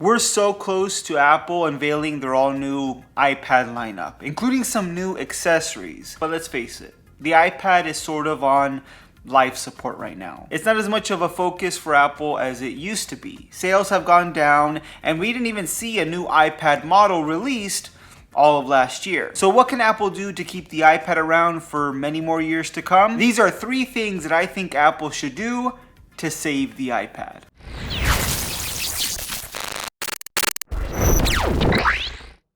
We're so close to Apple unveiling their all-new iPad lineup, including some new accessories. But let's face it, the iPad is sort of on life support right now. It's not as much of a focus for Apple as it used to be. Sales have gone down, and we didn't even see a new iPad model released all of last year. So what can Apple do to keep the iPad around for many more years to come? These are 3 things that I think Apple should do to save the iPad.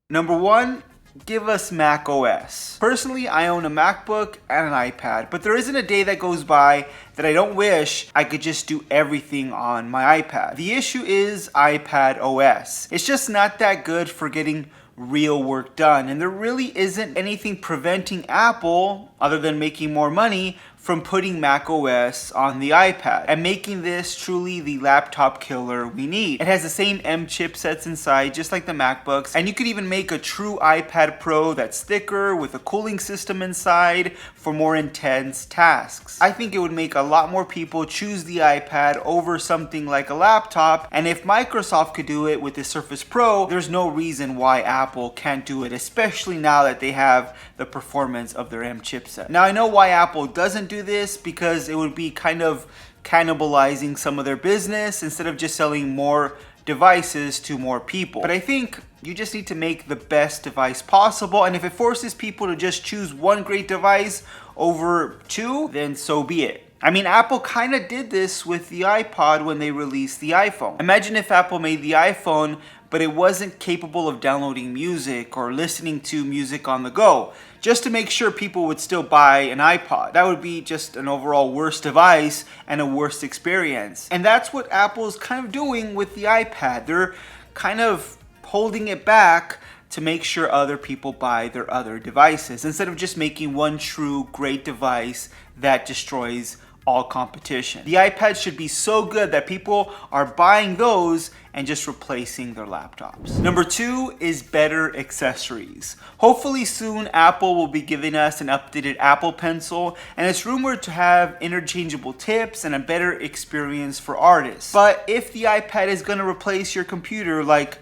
Number 1, give us macOS. Personally, I own a MacBook and an iPad, but there isn't a day that goes by that I don't wish I could just do everything on my iPad. The issue is iPad OS. It's just not that good for getting real work done, and there really isn't anything preventing Apple, other than making more money, from putting macOS on the iPad and making this truly the laptop killer we need. It has the same M chipsets inside, just like the MacBooks, and you could even make a true iPad Pro that's thicker with a cooling system inside for more intense tasks. I think it would make a lot more people choose the iPad over something like a laptop, and if Microsoft could do it with the Surface Pro, there's no reason why Apple can't do it, especially now that they have the performance of their M chipset. Now, I know why Apple doesn't do this, because it would be kind of cannibalizing some of their business instead of just selling more devices to more people. But I think you just need to make the best device possible, and if it forces people to just choose one great device over 2, then so be it. I mean, Apple kind of did this with the iPod when they released the iPhone. Imagine if Apple made the iPhone, but it wasn't capable of downloading music or listening to music on the go, just to make sure people would still buy an iPod. That would be just an overall worse device and a worse experience. And that's what Apple's kind of doing with the iPad. They're kind of holding it back to make sure other people buy their other devices, instead of just making one true great device that destroys all competition. The iPad should be so good that people are buying those and just replacing their laptops. Number 2 is better accessories. Hopefully soon Apple will be giving us an updated Apple Pencil, and it's rumored to have interchangeable tips and a better experience for artists. But if the iPad is going to replace your computer like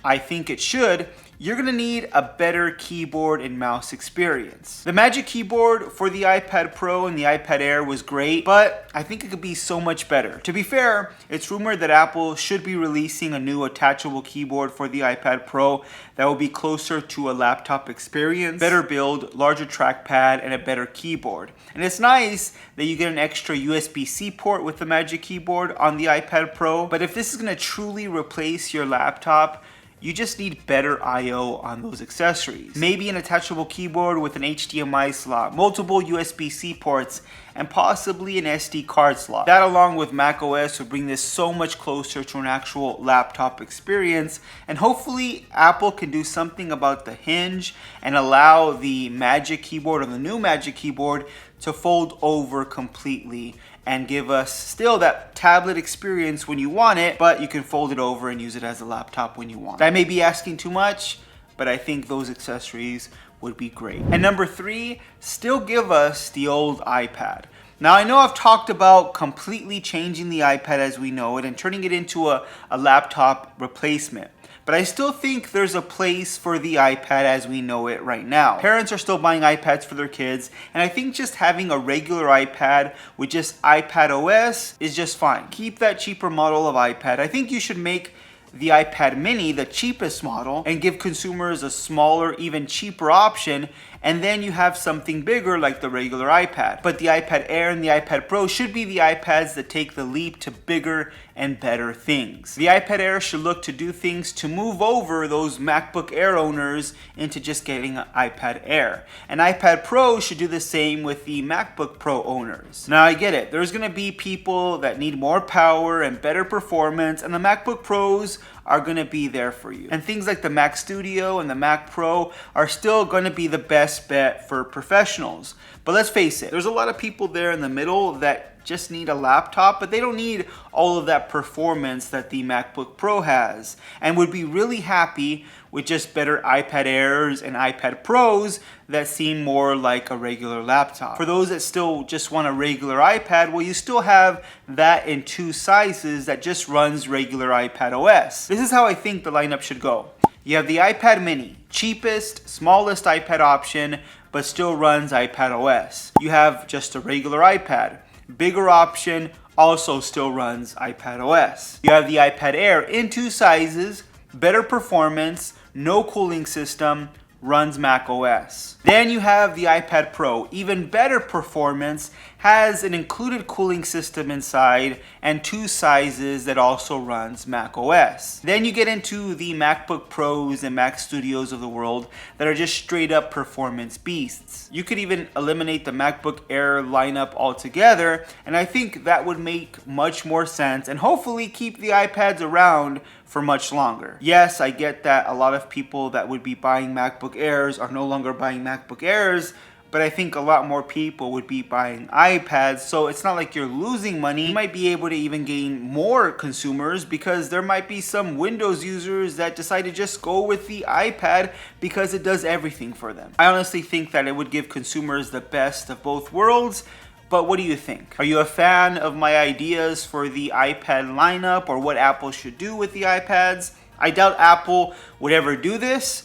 I think it should, you're gonna need a better keyboard and mouse experience. The Magic Keyboard for the iPad Pro and the iPad Air was great, but I think it could be so much better. To be fair, it's rumored that Apple should be releasing a new attachable keyboard for the iPad Pro that will be closer to a laptop experience, better build, larger trackpad, and a better keyboard. And it's nice that you get an extra USB-C port with the Magic Keyboard on the iPad Pro, but if this is gonna truly replace your laptop, you just need better I/O on those accessories. Maybe an attachable keyboard with an HDMI slot, multiple USB-C ports, and possibly an SD card slot. That, along with macOS, would bring this so much closer to an actual laptop experience, and hopefully Apple can do something about the hinge and allow the Magic Keyboard or the new Magic Keyboard to fold over completely and give us still that tablet experience when you want it, but you can fold it over and use it as a laptop when you want. I may be asking too much, but I think those accessories would be great. And number 3, still give us the old iPad. Now, I know I've talked about completely changing the iPad as we know it and turning it into a laptop replacement, but I still think there's a place for the iPad as we know it right now. Parents are still buying iPads for their kids, and I think just having a regular iPad with just iPad OS is just fine. Keep that cheaper model of iPad. I think you should make the iPad mini the cheapest model and give consumers a smaller, even cheaper option, and then you have something bigger like the regular iPad. But the iPad Air and the iPad Pro should be the iPads that take the leap to bigger and better things. The iPad Air should look to do things to move over those MacBook Air owners into just getting an iPad Air. And iPad Pro should do the same with the MacBook Pro owners. Now, I get it. There's gonna be people that need more power and better performance, and the MacBook Pros are gonna be there for you. And things like the Mac Studio and the Mac Pro are still gonna be the best bet for professionals. But let's face it, there's a lot of people there in the middle that just need a laptop, but they don't need all of that performance that the MacBook Pro has, and would be really happy with just better iPad Airs and iPad Pros that seem more like a regular laptop. For those that still just want a regular iPad, well, you still have that in 2 sizes that just runs regular iPad OS. This is how I think the lineup should go. You have the iPad mini, cheapest, smallest iPad option, but still runs iPad OS. You have just a regular iPad, bigger option, also still runs iPad OS. You have the iPad Air in 2 sizes, better performance, no cooling system, runs macOS. Then you have the iPad Pro, even better performance, has an included cooling system inside and 2 sizes that also runs macOS. Then you get into the MacBook Pros and Mac Studios of the world that are just straight up performance beasts. You could even eliminate the MacBook Air lineup altogether, and I think that would make much more sense and hopefully keep the iPads around for much longer. Yes, I get that a lot of people that would be buying MacBook Airs are no longer buying MacBook Airs, but I think a lot more people would be buying iPads, so it's not like you're losing money. You might be able to even gain more consumers because there might be some Windows users that decide to just go with the iPad because it does everything for them. I honestly think that it would give consumers the best of both worlds. But what do you think? Are you a fan of my ideas for the iPad lineup or what Apple should do with the iPads? I doubt Apple would ever do this,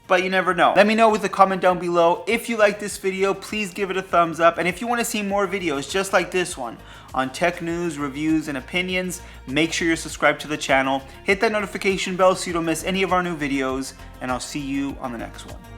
but you never know. Let me know with a comment down below. If you like this video, please give it a thumbs up. And if you want to see more videos just like this one on tech news, reviews, and opinions, make sure you're subscribed to the channel. Hit that notification bell so you don't miss any of our new videos, and I'll see you on the next one.